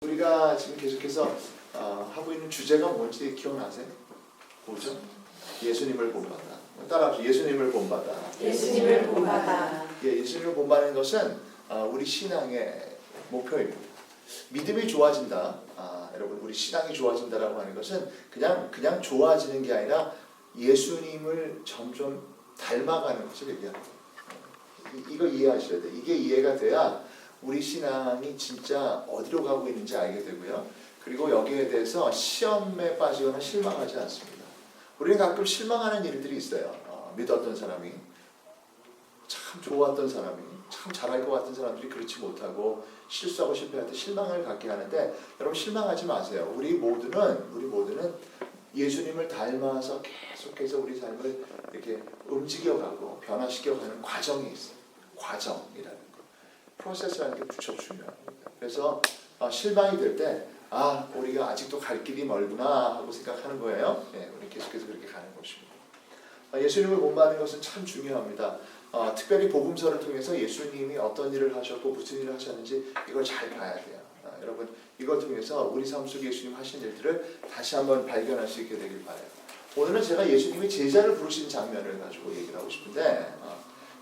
우리가 지금 계속해서 하고 있는 주제가 뭔지 기억나세요? 뭐죠? 예수님을 본받아. 따라합시다. 예수님을 본받아. 예수님을 본받아. 예수님을 본받는 것은 우리 신앙의 목표입니다. 믿음이 좋아진다. 여러분, 우리 신앙이 좋아진다라고 하는 것은 그냥 좋아지는 게 아니라 예수님을 점점 닮아가는 것을 얘기합니다. 이거 이해하셔야 돼요. 이게 이해가 돼야 우리 신앙이 진짜 어디로 가고 있는지 알게 되고요. 그리고 여기에 대해서 시험에 빠지거나 실망하지 않습니다. 우리는 가끔 실망하는 일들이 있어요. 믿었던 사람이, 참 좋았던 사람이, 참 잘할 것 같은 사람들이 그렇지 못하고 실수하고 실패할 때 실망을 갖게 하는데, 여러분 실망하지 마세요. 우리 모두는 예수님을 닮아서 계속해서 우리 삶을 이렇게 움직여가고 변화시켜가는 과정이 있어요. 과정이라는 거. 프로세스라는 게 무척 중요합니다. 그래서 실망이 될 때 우리가 아직도 갈 길이 멀구나 하고 생각하는 거예요. 우리 계속해서 그렇게 가는 것입니다. 예수님을 본받는 것은 참 중요합니다. 특별히 복음서를 통해서 예수님이 어떤 일을 하셨고 무슨 일을 하셨는지 이걸 잘 봐야 돼요. 여러분, 이걸 통해서 우리 삶 속에 예수님 하신 일들을 다시 한번 발견할 수 있게 되길 바라요. 오늘은 제가 예수님이 제자를 부르신 장면을 가지고 얘기를 하고 싶은데,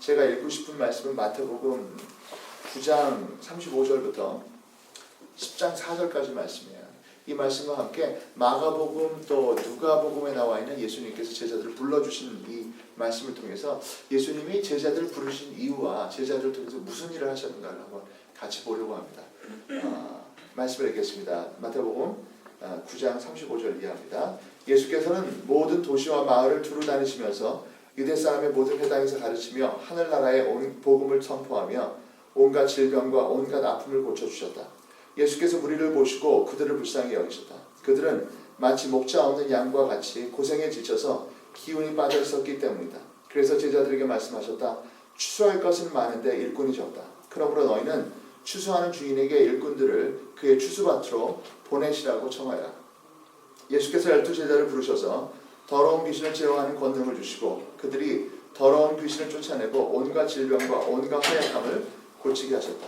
제가 읽고 싶은 말씀은 마태복음 9장 35절부터 10장 4절까지 말씀이에요. 이 말씀과 함께 마가복음 또 누가복음에 나와 있는 예수님께서 제자들을 불러주신 이 말씀을 통해서 예수님이 제자들을 부르신 이유와 제자들을 통해서 무슨 일을 하셨는가를 한번 같이 보려고 합니다. 말씀을 읽겠습니다. 마태복음 9장 35절 이하입니다. 예수께서는 모든 도시와 마을을 두루 다니시면서 유대 사람의 모든 회당에서 가르치며 하늘나라의 온 복음을 선포하며 온갖 질병과 온갖 아픔을 고쳐주셨다. 예수께서 무리를 보시고 그들을 불쌍히 여기셨다. 그들은 마치 목자 없는 양과 같이 고생에 지쳐서 기운이 빠져 있었기 때문이다. 그래서 제자들에게 말씀하셨다. 추수할 것은 많은데 일꾼이 적다. 그러므로 너희는 추수하는 주인에게 일꾼들을 그의 추수밭으로 보내시라고 청하라. 예수께서 12 제자를 부르셔서 더러운 귀신을 제어하는 권능을 주시고 그들이 더러운 귀신을 쫓아내고 온갖 질병과 온갖 허약함을 고치게 하셨다.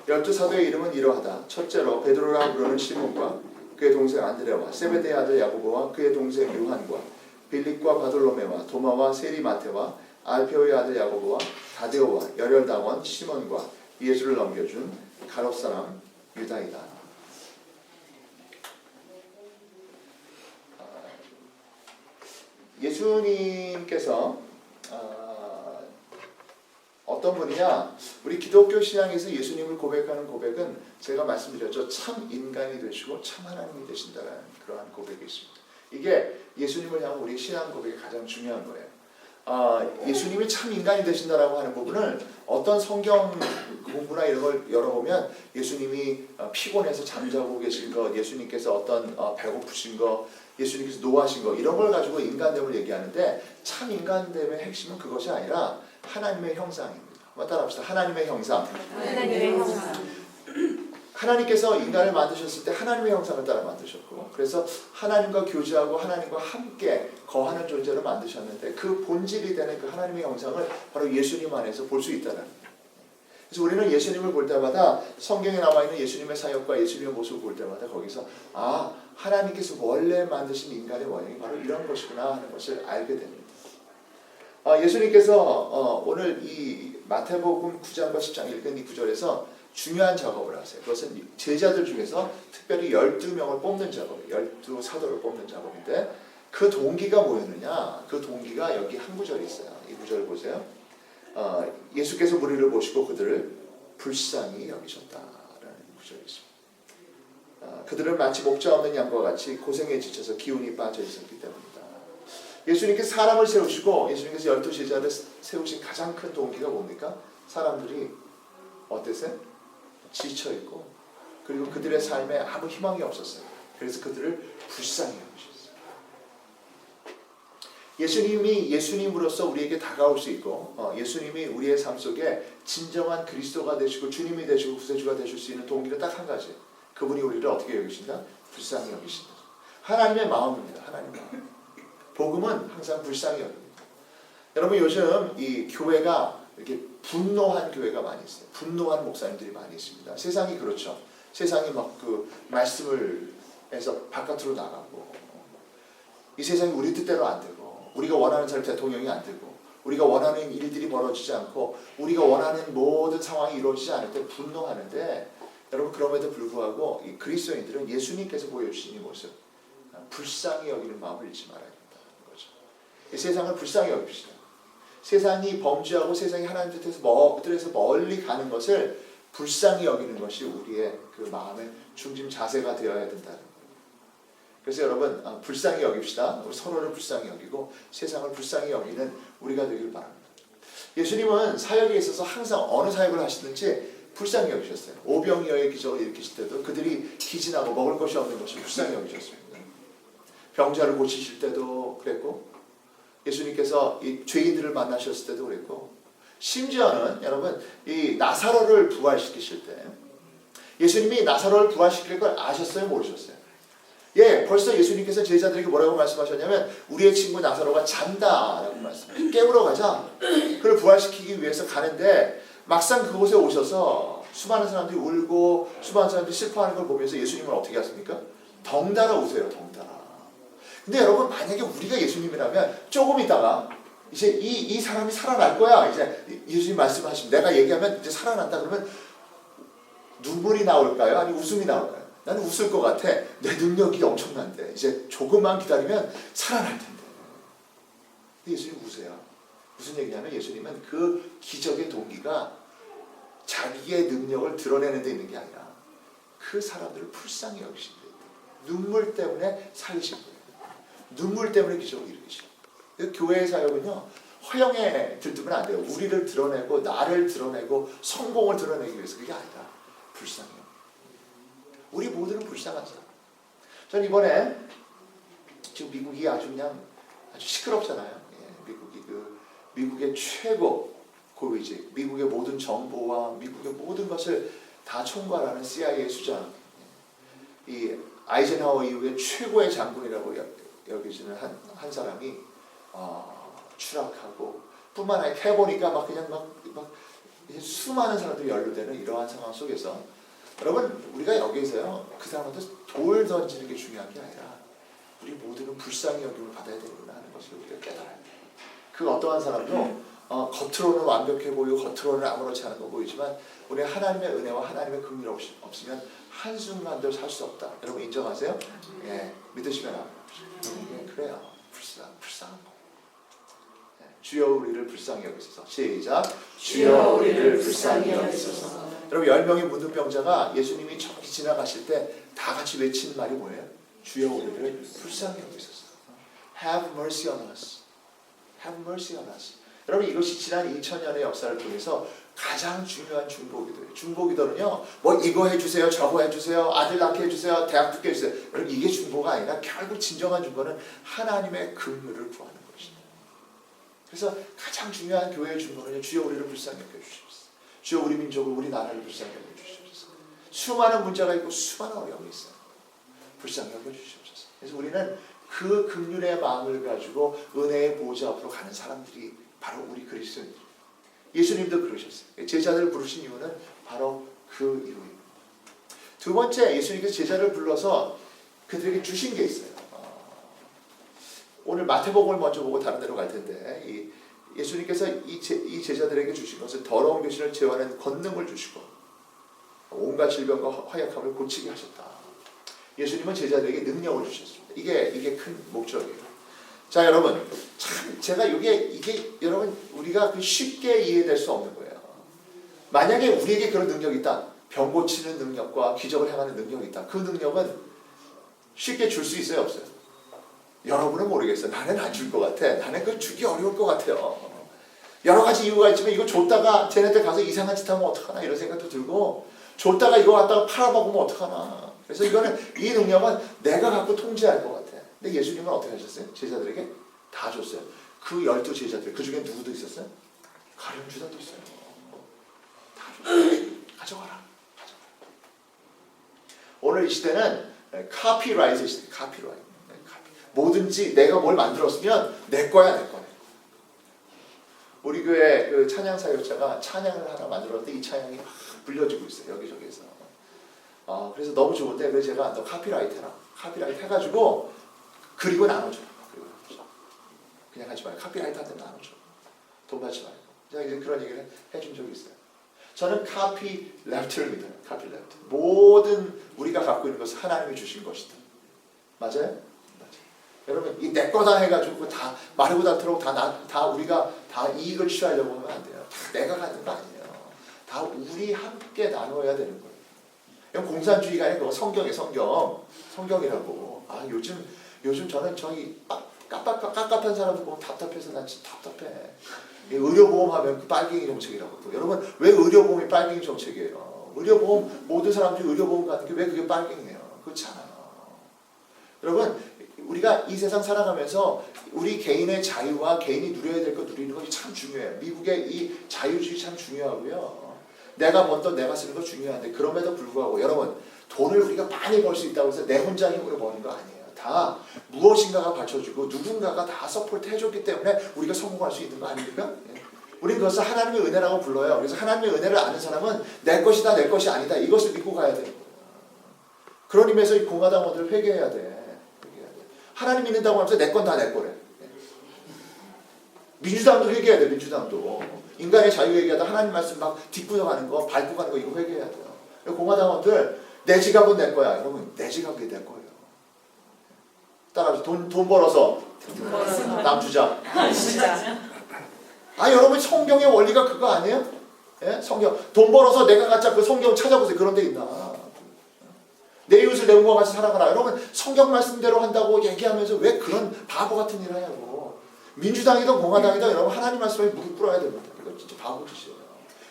12 사도의 이름은 이러하다. 첫째로 베드로라 부르는 시몬과 그의 동생 안드레와 세베대의 아들 야고보와 그의 동생 요한과 빌립과 바돌로메와 도마와 세리 마테와 알페오의 아들 야고보와 다데오와 열혈당원 시몬과 예수를 넘겨준 가롯사람 유다이다. 예수님께서 어떤 분이냐? 우리 기독교 신앙에서 예수님을 고백하는 고백은 제가 말씀드렸죠. 참 인간이 되시고 참 하나님이 되신다는 그러한 고백이 있습니다. 이게 예수님을 향한 우리 신앙 고백이 가장 중요한 거예요. 예수님이 참 인간이 되신다라고 하는 부분을 어떤 성경 공부나 이런 걸 열어보면 예수님이 피곤해서 잠자고 계신 것, 예수님께서 어떤 배고프신 것, 예수님께서 노하신 것 이런 걸 가지고 인간됨을 얘기하는데 참 인간됨의 핵심은 그것이 아니라 하나님의 형상입니다. 한번 따라합시다. 하나님의 형상. 하나님의 형상. 하나님께서 인간을 만드셨을 때 하나님의 형상을 따라 만드셨고, 그래서 하나님과 교제하고 하나님과 함께 거하는 존재로 만드셨는데 그 본질이 되는 그 하나님의 형상을 바로 예수님 안에서 볼 수 있다는 거예요. 그래서 우리는 예수님을 볼 때마다 성경에 나와 있는 예수님의 사역과 예수님의 모습을 볼 때마다 거기서 하나님께서 원래 만드신 인간의 원형이 바로 이런 것이구나 하는 것을 알게 됩니다. 예수님께서 오늘 이 마태복음 9장과 10장 읽은 이 구절에서 중요한 작업을 하세요. 그것은 제자들 중에서 특별히 12명을 뽑는 작업이에요. 12 사도를 뽑는 작업인데 그 동기가 뭐였느냐? 그 동기가 여기 한 구절이 있어요. 이 구절을 보세요. 예수께서 무리를 보시고 그들을 불쌍히 여기셨다라는 구절이 있습니다. 그들은 마치 목자 없는 양과 같이 고생에 지쳐서 기운이 빠져 있었기 때문이다. 예수님께서 사람을 세우시고 예수님께서 12 제자를 세우신 가장 큰 동기가 뭡니까? 사람들이 어땠어요? 지쳐있고 그리고 그들의 삶에 아무 희망이 없었어요. 그래서 그들을 불쌍히 여기셨어요. 예수님이 예수님으로서 우리에게 다가올 수 있고 예수님이 우리의 삶 속에 진정한 그리스도가 되시고 주님이 되시고 구세주가 되실 수 있는 동기는 딱 한 가지. 그분이 우리를 어떻게 여기신다? 불쌍히 여기신다. 하나님의 마음입니다. 하나님의 마음. 복음은 항상 불쌍히 여깁니다. 여러분, 요즘 이 교회가 이렇게 분노한 교회가 많이 있어요. 분노한 목사님들이 많이 있습니다. 세상이 그렇죠. 세상이 막 그 말씀을 해서 바깥으로 나가고, 이 세상이 우리 뜻대로 안 되고, 우리가 원하는 사람 대통령이 안 되고, 우리가 원하는 일들이 벌어지지 않고, 우리가 원하는 모든 상황이 이루어지지 않을 때 분노하는데, 여러분 그럼에도 불구하고 이 그리스도인들은 예수님께서 보여주신 이 모습, 불쌍히 여기는 마음을 잃지 말아야 된다는 거죠. 이 세상을 불쌍히 여깁시다. 세상이 범죄하고 세상이 하나님 뜻에서 멀리 가는 것을 불쌍히 여기는 것이 우리의 그 마음의 중심 자세가 되어야 된다는 거예요. 그래서 여러분 불쌍히 여깁시다. 우리 서로를 불쌍히 여기고 세상을 불쌍히 여기는 우리가 되길 바랍니다. 예수님은 사역에 있어서 항상 어느 사역을 하시든지 불쌍히 여기셨어요. 오병이어의 기적을 일으키실 때도 그들이 기진하고 먹을 것이 없는 것을 불쌍히 여기셨습니다. 병자를 고치실 때도 그랬고, 예수님께서 이 죄인들을 만나셨을 때도 그랬고, 심지어는 여러분 이 나사로를 부활시키실 때 예수님이 나사로를 부활시킬 걸 아셨어요? 모르셨어요? 예, 벌써 예수님께서 제자들에게 뭐라고 말씀하셨냐면 우리의 친구 나사로가 잔다라고 말씀하셨어요. 깨우러 가자. 그를 부활시키기 위해서 가는데 막상 그곳에 오셔서 수많은 사람들이 울고 수많은 사람들이 슬퍼하는 걸 보면서 예수님은 어떻게 하십니까? 덩달아 우세요. 덩달아. 근데 여러분 만약에 우리가 예수님이라면 조금 있다가 이제 이 사람이 살아날 거야. 이제 예수님 말씀하시면 내가 얘기하면 이제 살아난다 그러면 눈물이 나올까요? 아니 웃음이 나올까요? 나는 웃을 것 같아. 내 능력이 엄청난데 이제 조금만 기다리면 살아날 텐데. 근데 예수님 우세요. 무슨 얘기냐면 예수님은 그 기적의 동기가 자기의 능력을 드러내는 데 있는 게 아니라 그 사람들을 불쌍히 여기신 데 있다. 눈물 때문에 살리신 거예요. 눈물 때문에 기적을 일으키신 거예요. 교회의 사역은요 허영에 들뜨면 안 돼요. 우리를 드러내고 나를 드러내고 성공을 드러내기 위해서 그게 아니라 불쌍해요. 우리 모두는 불쌍한 사람. 저는 이번에 지금 미국이 아주 시끄럽잖아요. 예, 미국의 최고 고위직, 미국의 모든 정보와 미국의 모든 것을 다 총괄하는 CIA 수장, 이 아이젠하워 이후에 최고의 장군이라고 여겨지는 한 사람이 추락하고, 뿐만 아니라 해보니까 막 수많은 사람들이 연루되는 이러한 상황 속에서 여러분 우리가 여기서요 그 사람한테 돌 던지는 게 중요한 게 아니라 우리 모두는 불쌍히 여김을 받아야 되는구나 하는 것을 우리가 깨달아야 돼요. 그 어떠한 사람도 겉으로는 완벽해 보이고 겉으로는 아무렇지 않은 거 보이지만 우리 하나님의 은혜와 하나님의 긍휼이 없으면 한순간도 살 수 없다. 여러분 인정하세요? 예, 믿으시면 아멘. 그래요. 불쌍한 거. 예, 주여 우리를 불쌍히 여기소서. 시작. 주여 우리를 불쌍히 여기소서. 여러분 10명의 문둥병자가 예수님이 저기 지나가실 때 다 같이 외치는 말이 뭐예요? 주여 우리를 불쌍히 여기소서. Have mercy on us. Have mercy on us. 여러분 이것이 지난 2000년의 역사를 통해서 가장 중요한 중보기도예요. 중보기도는요 뭐 이거 해주세요, 저거 해주세요, 아들 낳게 해주세요, 대학 붙게 해주세요. 여러분 이게 중보가 아니라 결국 진정한 중보는 하나님의 긍휼을 구하는 것입니다. 그래서 가장 중요한 교회의 중보는 주여 우리를 불쌍히 여겨주시옵소서. 주여 우리 민족을 우리 나라를 불쌍히 여겨주시옵소서. 수많은 문제가 있고 수많은 어려움이 있어요. 불쌍히 여겨주시옵소서. 그래서 우리는 그 긍휼의 마음을 가지고 은혜의 보좌 앞으로 가는 사람들이 바로 우리 그리스도인들. 예수님도 그러셨어요. 제자들을 부르신 이유는 바로 그 이유입니다. 두 번째, 예수님께서 제자를 불러서 그들에게 주신 게 있어요. 오늘 마태복음을 먼저 보고 다른 데로 갈 텐데 예수님께서 이 제자들에게 주신 것은 더러운 귀신을 제어하는 권능을 주시고 온갖 질병과 허약함을 고치게 하셨다. 예수님은 제자들에게 능력을 주셨습니다. 이게 큰 목적이에요. 자 여러분, 참 제가 이게 여러분 우리가 쉽게 이해될 수 없는 거예요. 만약에 우리에게 그런 능력이 있다, 병 고치는 능력과 기적을 행하는 능력이 있다. 그 능력은 쉽게 줄 수 있어요, 없어요? 여러분은 모르겠어요. 나는 안 줄 것 같아. 나는 그걸 주기 어려울 것 같아요. 여러 가지 이유가 있지만 이거 줬다가 쟤네들 가서 이상한 짓 하면 어떡하나 이런 생각도 들고, 줬다가 이거 갖다가 팔아먹으면 어떡하나. 그래서 이 능력은 내가 갖고 통제할 것 같아. 근데 예수님은 어떻게 하셨어요? 제자들에게 다 줬어요. 그 12 제자들, 그 중에 누구도 있었어요? 가룟유다도 있어요. 다 줬어요. 가져가라. 오늘 이 시대는 카피라이트 시대. 카피라이트. 뭐든지 내가 뭘 만들었으면 내 거야, 내 거야. 우리 교회 그 찬양 사역자가 찬양을 하나 만들었는데 이 찬양이 막 불려지고 있어요. 여기저기에서. 그래서 너무 좋은데 그래서 제가 너 카피라이트 해라. 카피라이트 해가지고 그리고 나눠줘. 그냥 하지 말고 카피라이트한테 나눠줘. 돈 받지 말고. 제가 이제 그런 얘기를 해준 적이 있어요. 저는 카피 랩트를 믿어요. 카피 랩트. 모든 우리가 갖고 있는 것은 하나님이 주신 것이다. 맞아요? 맞아요. 여러분 이 내 거다 해가지고 다 마르고 닳도록 다 우리가 다 이익을 취하려고 하면 안 돼요. 다 내가 갖는 거 아니에요. 다 우리 함께 나눠야 되는 거예요. 이건 공산주의가 아니고 성경이라고. 요즘 저는 저기 깝깝한 사람들 보면 답답해서 난 진짜 답답해. 의료보험 하면 그 빨갱이 정책이라고. 또 여러분 왜 의료보험이 빨갱이 정책이에요? 의료보험 모든 사람들이 의료보험 갖는 게 왜 그게 빨갱이에요? 그렇지 않아요. 여러분 우리가 이 세상 살아가면서 우리 개인의 자유와 개인이 누려야 될 거 누리는 것이 참 중요해요. 미국의 이 자유주의 참 중요하고요. 내가 번 돈 내가 쓰는 거 중요한데 그럼에도 불구하고 여러분 돈을 우리가 많이 벌 수 있다고 해서 내 혼자 힘으로 버는 거 아니에요. 다 무엇인가가 받쳐주고 누군가가 다 서포트 해줬기 때문에 우리가 성공할 수 있는 거 아닙니까? 우리는 그것을 하나님의 은혜라고 불러요. 그래서 하나님의 은혜를 아는 사람은 내 것이다 내 것이 아니다 이것을 믿고 가야 되는 거예요. 그런 의미에서 이 공화당원들 회개해야 돼. 하나님 믿는다고 하면서 내 건 다 내 거래. 민주당도 회개해야 돼. 민주당도 인간의 자유 얘기하다 하나님 말씀 막 뒷구여 가는 거 밟고 가는 거 이거 회개해야 돼요. 공화당원들 내 지갑은 내 거야. 여러분 내 지갑이 내 거예요. 따라서 돈 벌어서 남 주자. 여러분 성경의 원리가 그거 아니에요? 예? 성경 돈 벌어서 내가 갖자 그 성경 찾아보세요. 그런 데 있나? 내 이웃을 내 몸과 같이 사랑하라. 여러분 성경 말씀대로 한다고 얘기하면서 왜 그런 바보 같은 일을 하냐고. 민주당이든 공화당이든 여러분 하나님 말씀에 무릎 꿇어야 됩니다. 이거 진짜 바보 짓이에요.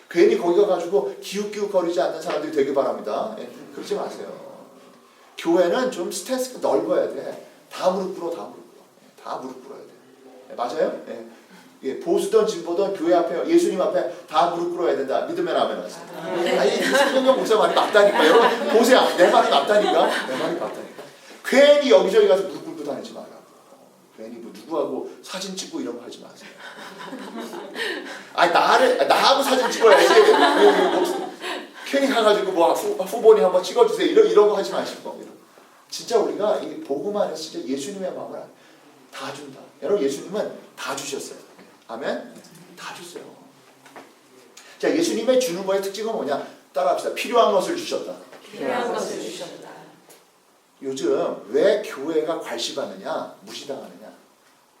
괜히 거기 가가지고 기웃기웃 거리지 않는 사람들이 되길 바랍니다. 예? 그러지 마세요. 교회는 좀 스탠스가 넓어야 돼. 다 무릎 꿇어. 다 무릎 꿇어야 돼. 예, 맞아요? 예, 보수든 진보든 교회 앞에 예수님 앞에 다 무릎 꿇어야 된다. 믿으면 아멘 하세요. 아니 성경 목사 말이 맞다니까. 여러분 보세요. 내 말이 맞다니까. 내 말이 맞다니까. 괜히 여기저기 가서 무릎 꿇고 다니지 마라. 괜히 뭐 누구하고 사진 찍고 이런 거 하지 마세요. 나하고 사진 찍어야지. 괜히 가가지고 뭐 후보님 한번 찍어주세요. 이런 거 하지 마시고. 진짜 우리가 이 복음 안에서 진짜 예수님의 마음을 다 준다. 여러분 예수님은 다 주셨어요. 아멘? 다 줬어요. 자, 예수님의 주는 거의 특징은 뭐냐? 따라합시다. 필요한 것을 주셨다. 필요한 것을 주셨다. 요즘 왜 교회가 괄시받느냐? 무시당하느냐?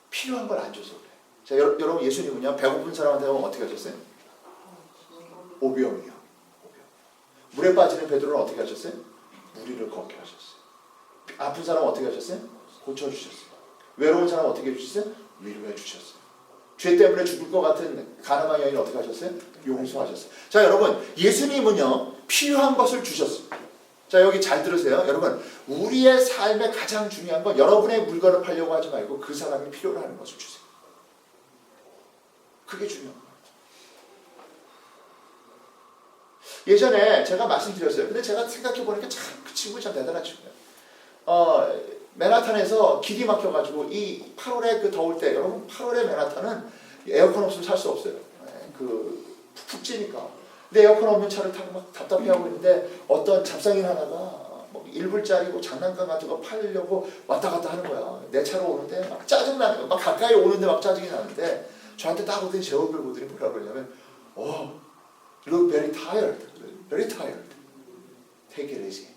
필요한 걸 안 줘서 그래. 자, 여러분 예수님은요. 배고픈 사람한테 오면 어떻게 하셨어요? 오병이요. 물에 빠지는 베드로는 어떻게 하셨어요? 무리를 걷게 하셨어요. 아픈 사람 어떻게 하셨어요? 고쳐주셨어요. 외로운 사람 어떻게 해주셨어요? 위로해 주셨어요. 죄 때문에 죽을 것 같은 가늠한 여인 어떻게 하셨어요? 용서하셨어요. 자, 여러분 예수님은요 필요한 것을 주셨어요. 자, 여기 잘 들으세요. 여러분 우리의 삶에 가장 중요한 건 여러분의 물건을 팔려고 하지 말고 그 사람이 필요로 하는 것을 주세요. 그게 중요한 거예요. 예전에 제가 말씀드렸어요. 근데 제가 생각해보니까 참 그 친구 참 대단한 친구예요. 맨하탄에서 길이 막혀가지고 이 8월에 그 더울 때 여러분 8월에 맨하탄은 에어컨 없으면 살 수 없어요. 푹 찌니까. 근데 에어컨 없는 차를 타고 막 답답해하고 있는데 어떤 잡상인 하나가 뭐 1불짜리 뭐 장난감 같은 거 팔려고 왔다 갔다 하는 거야. 내 차로 오는데 막 짜증나는 거야. 막 가까이 오는데 막 짜증이 나는데 저한테 딱 오더니 제 얼굴 보더니 뭐라 그러냐면 look very tired. Very tired. Take it easy.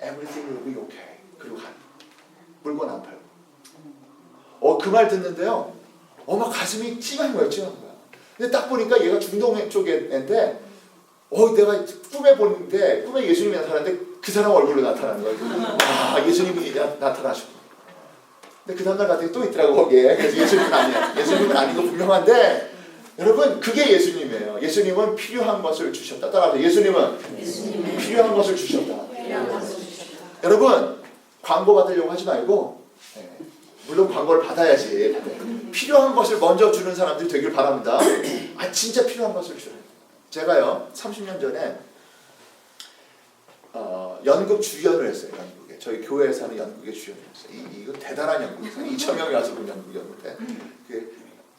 Everything will be okay. 그리고 물건 안 팔고. 그 말 듣는데요. 막 가슴이 찡한 거야. 근데 딱 보니까 얘가 중동 쪽에 애인데 내가 꿈에 보는데 꿈에 예수님이 나타났는데 그 사람 얼굴로 나타나는 거야. 예수님이 나타나시고. 근데 그 다음날 갔더니 또 있더라고 거기에. 그래서 예수님은 아니야. 예수님은 아닌 거 분명한데 여러분 그게 예수님이에요. 예수님은 필요한 것을 주셨다. 따라하세요. 예수님은 필요한 것을 주셨다. 여러분 광고 받으려고 하지 말고 물론 광고를 받아야지. 필요한 것을 먼저 주는 사람들이 되길 바랍니다. 진짜 필요한 것을 줘요. 제가요 30년 전에 연극 주연을 했어요. 연극에 저희 교회에서 하는 연극의 주연을 했어요. 이거 대단한 연극이에요. 2,000명이 와서 본 연극이었는데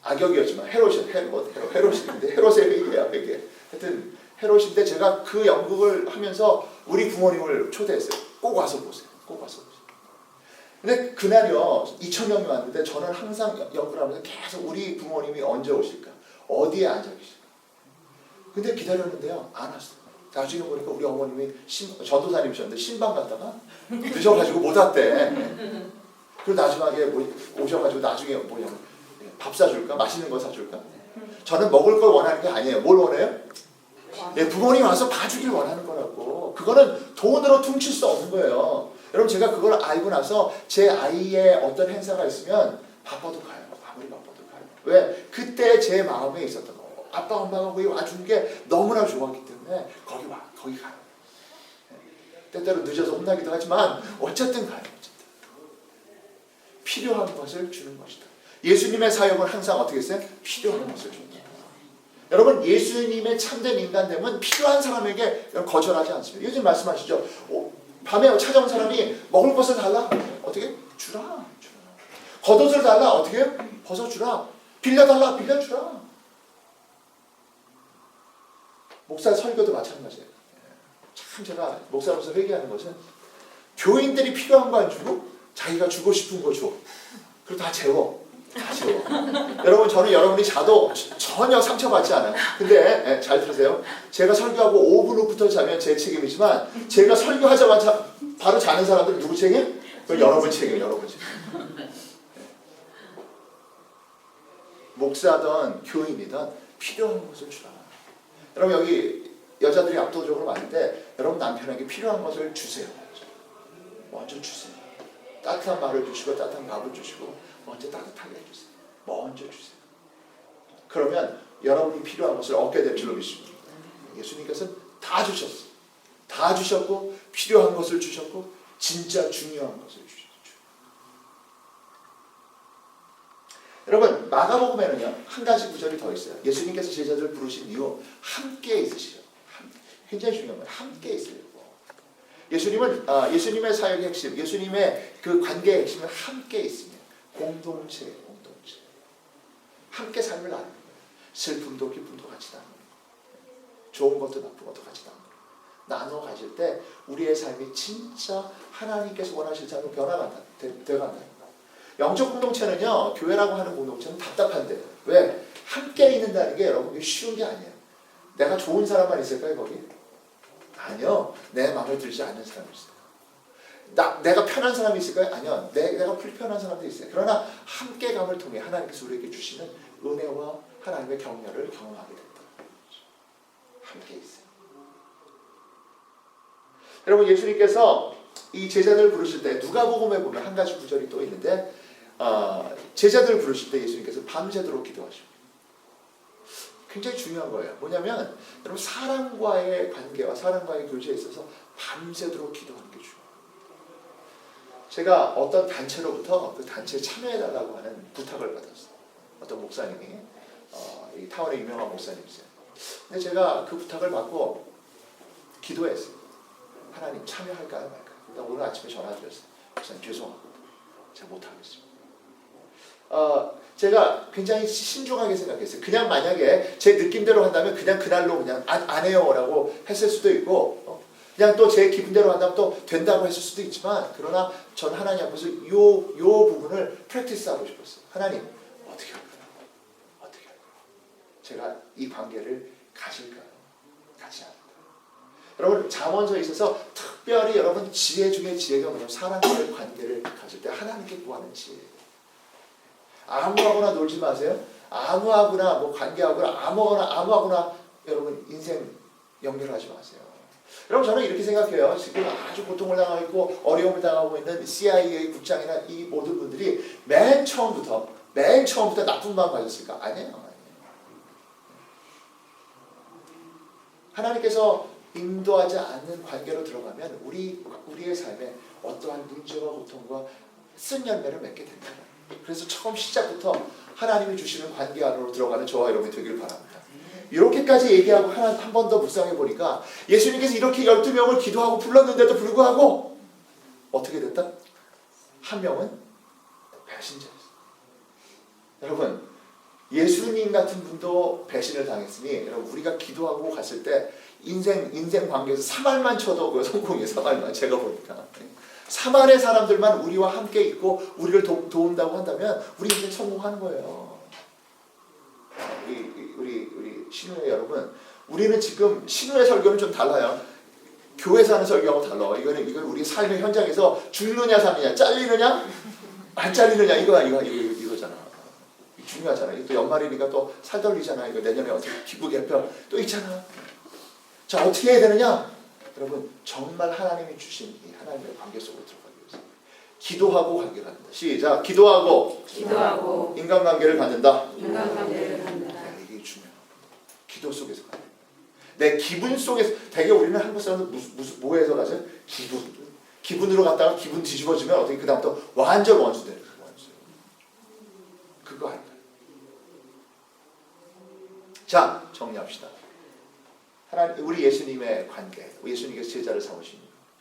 악역이었지만 헤롯인데 헤롯의 회개야 회개. 하여튼 헤롯인데 제가 그 연극을 하면서 우리 부모님을 초대했어요. 꼭 와서 보세요. 꼭 와서 보세요. 근데 그날이요 2,000명이 왔는데 저는 항상 연구하면서 계속 우리 부모님이 언제 오실까? 어디에 앉아 계실까? 근데 기다렸는데요 안 왔어요. 나중에 보니까 우리 어머님이 전도사님이셨는데 신방 갔다가 늦어가지고 못 왔대. 그리고 나중에 오셔가지고 나중에 뭐냐면 밥 사줄까? 맛있는 거 사줄까? 저는 먹을 걸 원하는 게 아니에요. 뭘 원해요? 네, 부모님 와서 봐주길 원하는 거라고. 그거는 돈으로 퉁칠 수 없는 거예요. 여러분 제가 그걸 알고 나서 제 아이의 어떤 행사가 있으면 바빠도 가요. 아무리 바빠도 가요. 왜? 그때 제 마음에 있었던 거. 아빠 엄마가 거기 와준 게 너무나 좋았기 때문에 거기 가요. 때때로 늦어서 혼나기도 하지만 어쨌든 가요. 어쨌든. 필요한 것을 주는 것이다. 예수님의 사역은 항상 어떻게 했어요? 필요한 것을 준다. 여러분 예수님의 참된 인간됨은 필요한 사람에게 거절하지 않습니다. 요즘 말씀하시죠. 밤에 찾아온 사람이 먹을 것을 달라. 어떻게? 주라. 겉옷을 달라. 어떻게 해요? 벗어주라. 빌려달라. 빌려주라. 목사 설교도 마찬가지예요. 참 제가 목사로서 회개하는 것은 교인들이 필요한 거 안 주고 자기가 주고 싶은 거 줘. 그리고 다 채워. 여러분 저는 여러분이 자도 전혀 상처받지 않아요. 근데 잘 들으세요. 제가 설교하고 5분 후부터 자면 제 책임이지만 제가 설교하자마자 바로 자는 사람들은 누구 책임? 그건 여러분 책임. 목사든 교인이든 필요한 것을 주라. 여러분 여기 여자들이 압도적으로 많은데 여러분 남편에게 필요한 것을 주세요. 먼저 주세요. 따뜻한 말을 주시고 따뜻한 밥을 주시고 먼저 따뜻하게 해주세요. 먼저 주세요. 그러면 여러분이 필요한 것을 얻게 될 줄로 믿습니다. 예수님께서는 다 주셨어요. 다 주셨고 필요한 것을 주셨고 진짜 중요한 것을 주셨죠. 여러분 마가복음에는요 한 가지 구절이 더 있어요. 예수님께서 제자들을 부르신 이후 함께 있으시죠. 굉장히 중요한 거예요. 함께 있어요. 예수님은 예수님의 사역의 핵심, 예수님의 그 관계의 핵심은 함께 있으면 공동체. 함께 삶을 나누는 거예요. 슬픔도 기쁨도 같이 나누는 거예요. 좋은 것도 나쁜 것도 같이 나누는 거예요. 나눠 가질 때 우리의 삶이 진짜 하나님께서 원하실 삶으로 되어간다는 거예요. 영적 공동체는요, 교회라고 하는 공동체는 답답한데 왜? 함께 있는다는 게 여러분 쉬운 게 아니에요. 내가 좋은 사람만 있을까요 거기? 아니요. 내 마음에 들지 않는 사람이 있어요. 내가 편한 사람이 있을까요? 아니요. 내가 불편한 사람도 있어요. 그러나 함께감을 통해 하나님께서 우리에게 주시는 은혜와 하나님의 격려를 경험하게 된다. 함께 있어요. 여러분 예수님께서 이 제자들을 부르실 때 누가복음에 보면 한 가지 구절이 또 있는데 제자들을 부르실 때 예수님께서 밤새도록 기도하시고 굉장히 중요한 거예요. 뭐냐면 여러분 사람과의 관계와 사람과의 교제에 있어서 밤새도록 기도하는 게 중요해요. 제가 어떤 단체로부터 그 단체에 참여해달라고 하는 부탁을 받았어요. 어떤 목사님이 이 타운의 유명한 목사님이세요. 근데 제가 그 부탁을 받고 기도했어요. 하나님 참여할까요 말까요? 오늘 아침에 전화드렸어요. 목사님 죄송합니다. 제가 못하겠습니다. 제가 굉장히 신중하게 생각했어요. 그냥 만약에 제 느낌대로 한다면 그냥 그날로 그냥 안 해요라고 했을 수도 있고 그냥 또 제 기분대로 한다면 또 된다고 했을 수도 있지만 그러나 전 하나님 앞에서 요 부분을 프랙티스하고 싶었어요. 하나님 어떻게 할까요? 제가 이 관계를 가질까요? 가지 않을까요? 여러분 잠언서에 있어서 특별히 여러분 지혜 중에 지혜가 뭐냐면 사람과의 관계를 가질 때 하나님께 구하는 지혜예요. 아무하거나 놀지 마세요. 아무하거나 뭐 관계하거나 아무하거나 여러분 인생 연결하지 마세요. 여러분 저는 이렇게 생각해요. 지금 아주 고통을 당하고 있고 어려움을 당하고 있는 CIA 국장이나 이 모든 분들이 맨 처음부터 나쁜 마음 가졌을까? 아니에요. 하나님께서 인도하지 않는 관계로 들어가면 우리의 삶에 어떠한 문제와 고통과 쓴 열매를 맺게 된다. 그래서 처음 시작부터 하나님이 주시는 관계 안으로 들어가는 저와 여러분이 되길 바랍니다. 이렇게까지 얘기하고 한 번 더 묵상해 보니까 예수님께서 이렇게 12명을 기도하고 불렀는데도 불구하고 어떻게 됐다? 한 명은 배신자였어요. 여러분 예수님 같은 분도 배신을 당했으니 여러분 우리가 기도하고 갔을 때 인생 관계에서 3알만 쳐도 그 성공이에요. 3알만 제가 보니까 3알의 사람들만 우리와 함께 있고 우리를 도운다고 한다면 우리 인생 성공하는 거예요. 우리 신우회 여러분, 우리는 지금 신우회 설교는 좀 달라요. 교회에서 하는 설교하고 달라. 이건 우리 삶의 현장에서 죽느냐 사느냐, 잘리느냐 안 잘리느냐 이거잖아. 중요하잖아. 또 연말이니까 또 살떨리잖아. 이거 내년에 어떻게 기부 개편 또 있잖아. 자, 어떻게 해야 되느냐? 여러분 정말 하나님이 주신 이 하나님의 관계 속으로 들어가기 위해서 기도하고 관계를 갖는다. 시작. 기도하고 인간관계를 갖는다. 네, 이게 중요해요. 기도 속에서 가요. 내 기분 속에서 되게 우리는 한국 사람들 무슨 뭐에서 가죠? 기분으로 갔다가 기분 뒤집어지면 어떻게 그 다음부터 완전 원수 되는 거예요. 원수. 그거 아니다. 자, 정리합시다. 하나님, 우리 예수님의 관계, 예수님께서 제자를 삼으신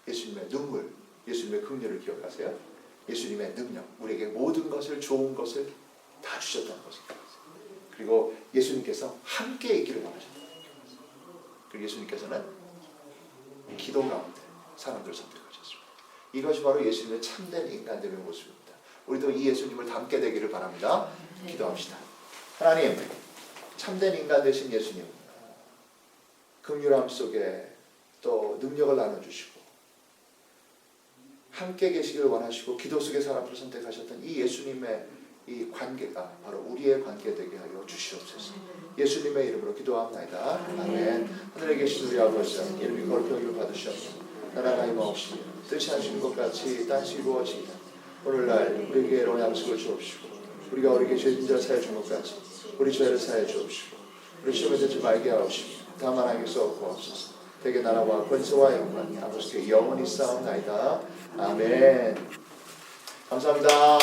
예수님의 눈물, 예수님의 긍휼을 기억하세요. 예수님의 능력, 우리에게 모든 것을 좋은 것을 다 주셨다는 것을 기억하세요. 그리고 예수님께서 함께 있기를 원하셨다. 그리고 예수님께서는 기도 가운데 사람들을 선택하셨습니다. 이것이 바로 예수님의 참된 인간됨의 모습입니다. 우리도 이 예수님을 닮게 되기를 바랍니다. 기도합시다. 하나님, 참된 인간 되신 예수님, 긍휼함 속에 또 능력을 나눠주시고 함께 계시기를 원하시고 기도 속에 사람들을 선택하셨던 이 예수님의 이 관계가 바로 우리의 관계 되게 하여 주시옵소서. 예수님의 이름으로 기도합나이다. 아멘. 하늘에 계신 우리 아버지, 이름이 거룩하기를 받으시옵소서. 나라가 임하옵시며 뜻이 하시는 것 같이 땅이 이루어지이다. 오늘날 우리에게 이런 양식을 주옵시고 우리가 우리에게 죄진 자 사해 준 것 같이 우리 죄를 사해 주옵시고 우리 시험에 들지 말게 하옵시고 다만 하기서 없고 없소서. 되게 나라와 권세와 영광이 아버지께 영원히 싸움나이다. 아멘. 감사합니다.